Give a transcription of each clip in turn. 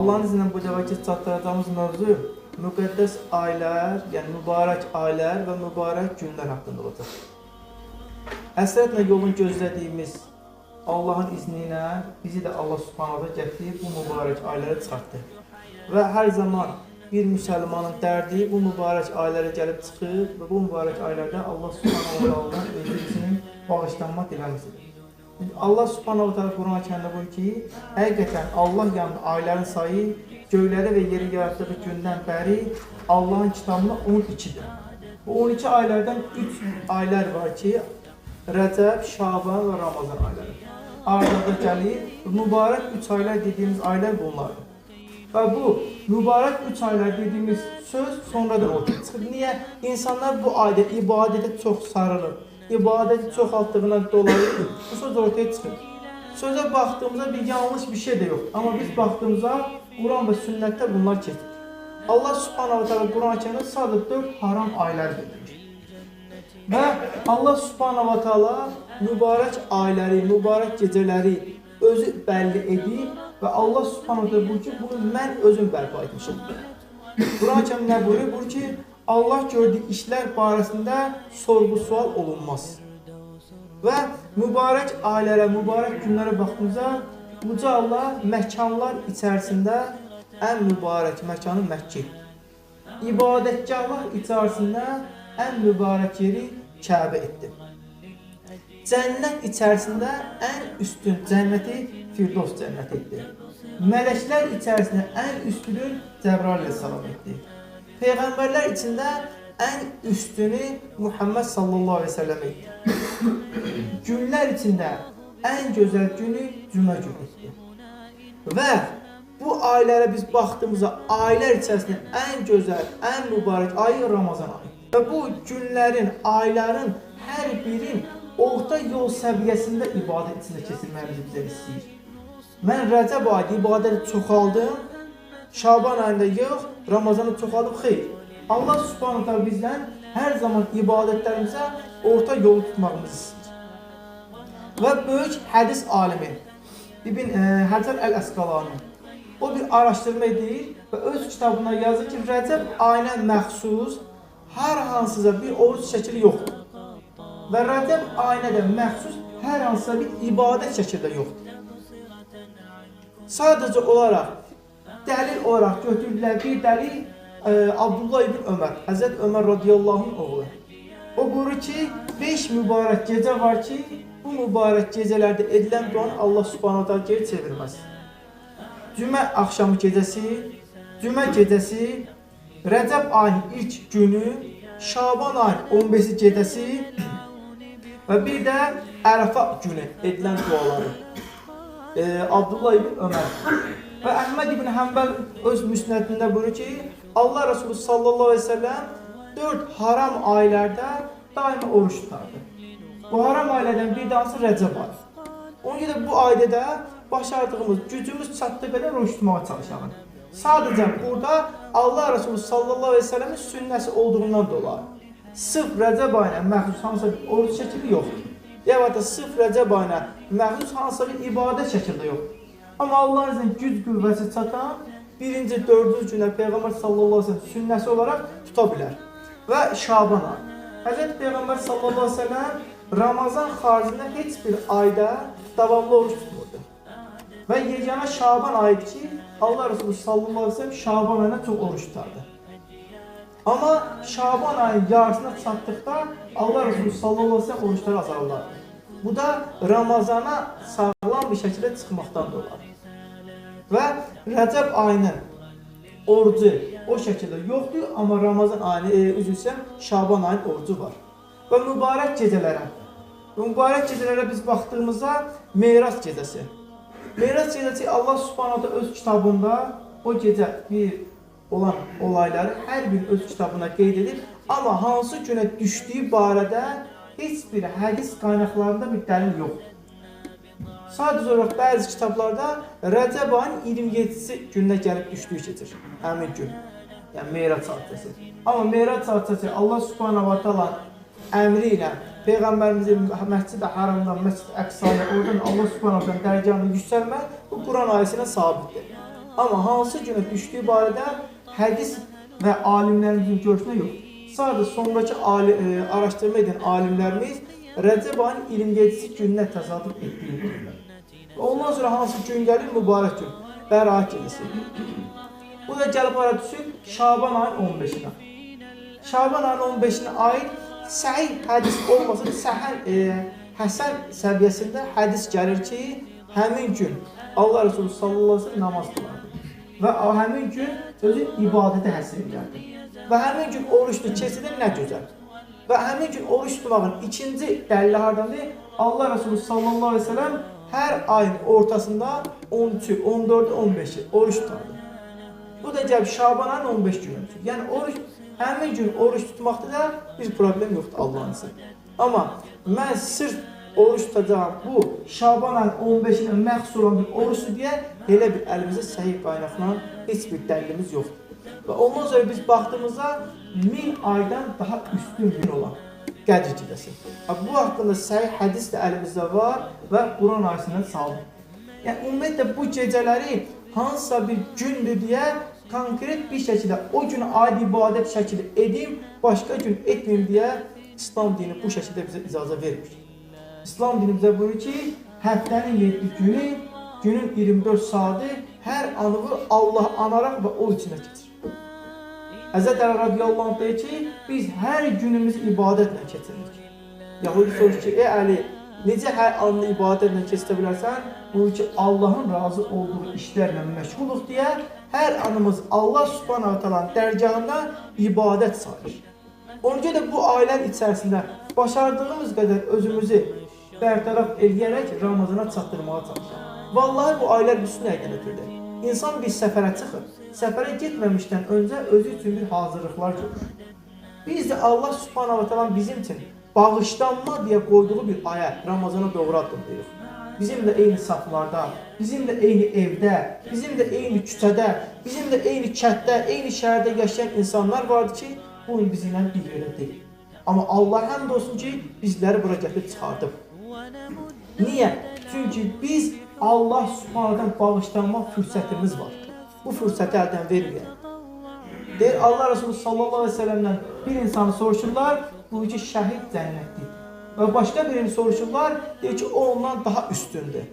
Allah'ın izniyle bu dəvəki çatdıracağımız mövzu müqəddəs aylar, yəni mübarək aylar və mübarək günlər haqqında olacaq. Həsrətlə yolun gözlədiyimiz Allahın izni ilə bizi də Allah subhanahu gətirib bu mübarək aylara çıxartdı. Və hər zaman bir müsəlmanın dərdi bu mübarək aylara gəlib çıxır və bu mübarək aylarda Allah subhanahu özünün bağışlanma diləmisidir. Allah subhanahu ta'ala Quran-ı Kərimdə buyurur ki, həqiqətən Allah yanında ayların sayı göyləri və yeri yaratdığı gündən bəri Allahın kitabında 12-dir. Bu 12 aylardan 3 aylar var ki, Rəcəb, Şaban və Ramazan ayları. Ardında gəlir, mübarək 3 aylar dediyimiz aylar bunlardır. Və bu mübarək 3 aylar dediyimiz söz sonradan ortaya çıxır. Niyə? İnsanlar bu ayda ibadətə çox sarılır. İbadəti çoxaltdığından dolayı bu söz ortaya çıxır. Sözə baxdığımızda bir yanlış bir şey de yok. Ama biz baxdığımızda Quran və sünnətdə bunlar keçir. Allah subhanahu ta'ala Quran-ı Kərimdə sadəcə 4 haram aylar bildirir. Və Allah subhanahu ta'ala mübarək ayları, mübarək gecələri özü bəlli edir və Allah subhanahu ta'ala buyurur ki, bunu mən özüm bərpa etmişim. Quran-ı Kərim nə buyurur? Buyurur ki, Allah gördüyü işlər barəsində sorğu-sual olunmaz. Və mübarək aylara, mübarək günlərə baxdığımızda Uca Allah məkanlar içərisində ən mübarək məkanı Məkkə, ibadətgahlar içərisində ən mübarək yeri Kəbə etdi. Cənnət içərisində ən üstün cənnəti Firdos cənnəti etdi. Mələklər içərisində ən üstünü Cəbrail əleyhissalam etdi. Peyğəmbərlər içində ən üstünü Muhammed sallallahu aleyhi ve sellem etdi. Günlər içində ən gözəl günü Cümə günü etdi. Və bu aylara biz baxdığımızda aylar içərisində ən gözəl, ən mübarək ayı Ramazan ayı. Və bu günlərin, ayların hər birin orta yol səviyyəsində ibadət içində keçirməyimizi bizə istəyir. Mən Rəcəb ayında ibadəti çoxaldım, Şaban ayında yox, Ramazanı çoxaldım, xeyr. Allah subhanahu ta'ala bizdən hər zaman ibadətlərimizə orta yolu tutmağımızı istəyir. Və böyük hədis alimi İbn Həcər Əl-Əsqalani o bir araşdırma edir və öz kitabına yazır ki, Rəcəb ayına məxsus hər hansısa bir oruç şəkili yoxdur. Və Rəcəb ayına da məxsus hər hansısa bir ibadət şəkili də yoxdur. Sadəcə olaraq dəlil olarak götürdülər. Bir dəlil Abdullah ibn Ömər, Həzrət Ömər radiyallahu oğlu. O buyurur ki, 5 mübarək gecə var ki, bu mübarək gecələrdə edilən duanı Allah subhanahu ta'ala geri çevirməz. Cümə axşamı gecəsi, Cümə gecəsi, Rəcəb ayının ilk günü, Şaban ayının 15-ci gecəsi və bir də Ərəfa günü edilən duaları. Abdullah ibn Ömər. Və Əhməd ibn Həmbəl öz müsnədində buyurur ki, Allah Resulü sallallahu aleyhi ve sellem 4 haram aylarda daima oruç tutardı. Bu haram aylardan bir tanesi Rəcəb ayı. Onun görə bu ayda da başardığımız, gücümüz çatdığı qədər oruç tutmağa çalışalım. Sadəcə burada Allah Resulü sallallahu aleyhi ve sellemin sünnəsi olduğundan dolayı sırf Rəcəb ayına məxsus hansısa bir oruç şəkili yoxdur. Ya da sırf Rəcəb ayına məxsus hansısa bir ibadət şəkildə yoxdur. Amma Allah'ın izniyle güc qüvvəsi çatan 1-ci, 4-cü günə Peyğəmbər sallallahu aleyhi ve sellem sünnəsi olaraq tuta bilər. Və Şaban ayı. Həzrət Peyğəmbər sallallahu aleyhi ve sellem Ramazan xaricində heç bir ayda davamlı oruç tutmurdu. Və yeganə Şaban ayıdır ki, Allah Resulü sallallahu aleyhi ve sellem Şaban ayına çox oruç tutardı. Amma Şaban ayının yarısına çatdıqda Allah Resulü sallallahu aleyhi ve sellem oruçları azalırlardı. Bu da Ramazana sağlam bir şəkildə çıxmaqdan dolayı. Və Rəcəb ayının orucu o şəkildə yoxdur, amma Ramazan ayının, üzrsə Şaban ayının orucu var. Və mübarək gecələrə biz baxdığımızda Meyrac gecəsi. Meyrac gecəsi Allah subhanahu ta'ala öz kitabında o gecə bir olan olayları hər bir öz kitabına qeyd edir. Amma hansı günə düşdüyü barədə heç bir hədis qaynaqlarında bir dəlil yoxdur. Sadəcə olaraq bəzi kitablarda Rəcəb ayının 27-ci gününə gəlib düşdüyü keçir. Həmin gün. Yəni Meyrac hadisəsi. Amma Meyrac hadisəsi Allah subhanahu ta'ala əmri ilə Peyğəmbərimizin Məscid-i Haramdan Məscid-i Əqsaya oradan Allah subhanahu ta'ala dərgahına yüksəlmək bu Quran ayəsilə sabitdir. Amma hansı günə düşdüyü barədə hədis və alimlərimizin görüşünə yox. Sadəcə sonraki araşdırma edən alimlərimiz Rəcəb ayının 27-ci gününə təsadüf etdiyini deyirlər. Ondan sonra hansı gün gəlir? Mübarək gün. Bəraət gecəsi. Bu da gəlib ara düşür Şaban ayının 15-nə. Şaban ayının 15-nə aid səhih hədis olmasa Həsən səviyyəsində hədis gəlir ki, həmin gün Allah Resulü sallallahu aleyhi ve sellem namaz qılardı. Və həmin gün özü ibadətə həsr edirdi. Və həmin gün oruçlu keçidir, nə gözəl. Və həmin gün oruç tutmağın ikinci dəlili hardandır? Allah Resulü sallallahu aleyhi ve sellem hər ayın ortasında 13'ü, 14'ü, 15'i oruç tutardı. Bu da gəlib Şaban ayının 15 günüdür. Yəni həmin gün oruç tutmaqda da bir problem yoxdur Allah'ın izniyle. Amma mən sırf oruç tutacağım bu Şaban ayının 15'inə məxsus olan bir oruçdur deyə elə bir əlimizdə səhih qaynaqla heç bir dəlilimiz yoxdur. Və ondan sonra biz baxdığımızda 1000 aydan daha üstün gün olan Qədr gecəsi. Bu haqqında səhih hədis də əlimizdə var və Quran ayəsindən salınır. Yəni ümumiyyətlə bu gecələri hansısa bir gündür deyə konkret bir şəkildə o gün adi ibadət şəkili edim, başqa gün etməyim deyə İslam dini bu şəkildə bizə icazə vermir. İslam dini bizə buyurur ki, həftənin 7 günü, günün 24 saati hər anını Allah anaraq və o içində keçir. Həzrət Əli radiyallahu anh deyir ki, biz hər günümüz ibadətlə keçiririk. Yahudi soruşur ki, Əli, necə hər anını ibadətlə keçirə bilərsən? Buyur ki, Allahın razı olduğu işlərlə məşğuluq deyə hər anımız Allah subhanahu ta'ala dərgahında ibadət sayır. Ona görə bu aylar içərisində başardığımız qədər özümüzü bərtaraf eləyərək Ramazana çatdırmağa çalışır. Vallahi bu aylar bütün nəydən ötürdür? İnsan bir səfərə çıxır. Səfərə getməmişdən öncə özü üçün bir hazırlıqlar görür. Biz də Allah subhanahu ta'ala bizim üçün bağışlanma deyə qoyduğu bir aya Ramazana doğru addımlayırıq. Bizimlə eyni saflarda, bizimlə eyni evdə, bizimlə eyni küçədə, bizimlə eyni kənddə, eyni şəhərdə yaşayan insanlar vardır ki, bunun bizimlə bir yerdə deyil. Amma Allah həmd olsun ki, bizləri bura gətirib çıxardıb. Niyə? Çünki biz Allah subhanahu'dan bağışlanma fürsətimiz var. Bu fürsəti əldən verməyək. Deyir Allah Resulü sallallahu aleyhi ve sellem'dən bir insanı soruşurlar, bu ki şəhid cənnətdir. Və başqa birini soruşurlar, deyir ki o ondan daha üstündür.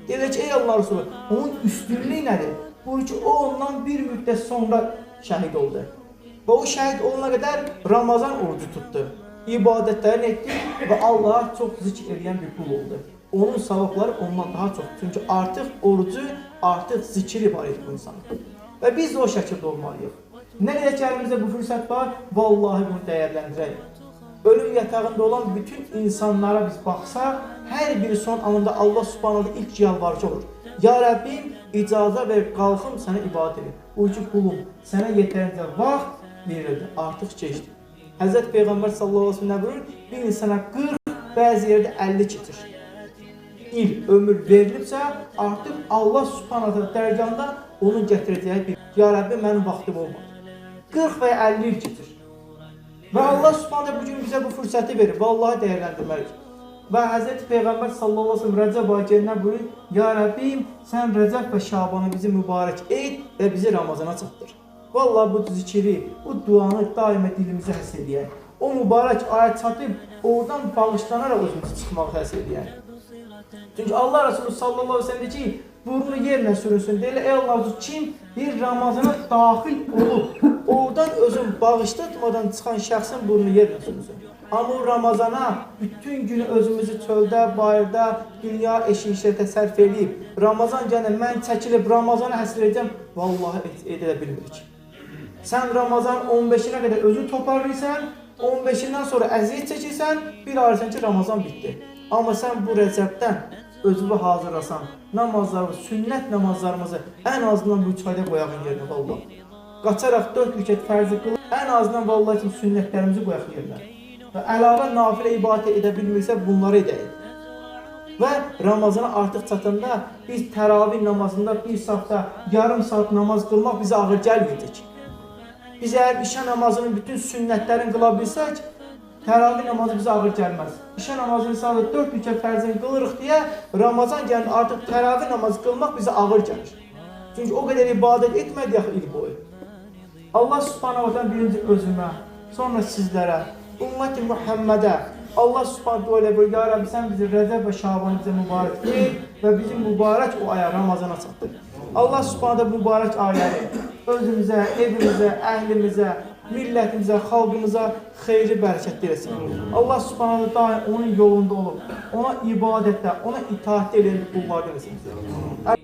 Deyir ki ey Allah Resulü, onun üstünlüyü nədir? Bu ki o ondan bir müddət sonra şəhid oldu. Və o şəhid olana qədər Ramazan orucu tutdu. İbadətlərini etdi və Allah'a çox zikr edən bir qul oldu. Onun savabları ondan daha çox. Çünki artıq orucu, artıq zikri var idi bu insanın. Və biz də o şəkildə olmalıyıq. Nə qədər ki əlimizdə bu fürsət var, vallahi bunu dəyərləndirək. Ölüm yatağında olan bütün insanlara biz baxsaq, hər biri son anında Allah subhanahu ilk yalvarıcı olur. Ya Rəbbim, icazə ver, qalxım sənə ibadət edir. Bu ki qulum, sənə yetərincə vaxt verildi, artıq keçdi. Həzrət Peyğəmbər sallallahu aleyhi ve sellem buyurur, bir insana 40, bəzi yerdə 50 keçir. İl, ömür verilibsə, artıq Allah subhanahu dərgahında onun gətirəcəyi bir Ya Rəbbim, mənim vaxtım olmadı. 40 və 50 il keçir. Və Allah subhanahu bugün bizə bu fürsəti verir. Vallahi dəyərləndirməliyik. Və Həzrət Peyğəmbər sallallahu aleyhi ve sellem Rəcəb ayı gələndən buyurur, Ya Rəbbim, sən Rəcəb və Şabanı bizi mübarək et və bizi Ramazana çatdır. Vallahi bu zikri, bu duanı daima dilimizə həsr edəyək. O mübarək aya çatıb, oradan bağışlanaraq özümüzü çıxmağı həsr edəyək. Çünki Allah Resulü sallallahu aleyhi ve sellem deyir ki, burnu yerlə sürünsün. Deyil, ey Allah Resulü, kim bir Ramazana daxil olub, oradan özün bağışlatmadan çıxan şəxsin burnu yerlə sürünsün. Amma o Ramazana bütün günü özümüzü çöldə, bayırda, dünya eşiğişlərdə sərf edib, Ramazan gələn mən çəkilib Ramazana həsr edəcəm, vallahi edə bilmirik. Sən Ramazan 15'ine qədər özü toparlayırsan, 15'indən sonra əziyyət çəkirsən, bir arırsan ki, Ramazan bitdi. Amma sən bu Rəcəbdən özünü hazırlasan, namazlarımız, sünnət namazlarımızı ən azından bu 3 ayda qoyağın yerinə, vallahi. Qaçaraq 4 rükət fərzi qılıb, ən azından vallahi ki, sünnətlərimizi qoyaq yerinə. Və əlavə nafilə ibadət edə bilmirsə, bunları edəyik. Və Ramazana artıq çatanda biz təravih namazında bir saatda, yarım saat namaz qılmaq bizə ağır gəlməyəcək. Biz əgər işə namazının bütün sünnətlərini qıla bilsək, təravih namazı bizə ağır gəlməz. İşə namazını sadəcə 4 rükət fərzini qılırıq deyə, Ramazan gəlində artıq təravih namazı qılmaq bizə ağır gəlir. Çünki o qədər ibadət etmədik axı il boyu. Allah subhanahu wa ta'ala birinci özümə, sonra sizlərə, ümmət-i Muhammədə, Allah subhanahu wa ta'ala ya Rabbi sən bizi Rəcəb və Şaban bizə mübarək et və bizim mübarək o aya Ramazana çatdır. Allah subhanahu wa ta'ala mübarək ayəni özümüzə, evimizə, əhlimizə, millətimizə, xalqımıza xeyri bərəkətli eləsin. Allah subhanahu wa ta'ala onun yolunda olub, ona ibadətdə, ona itaat edən qullardan eləsin.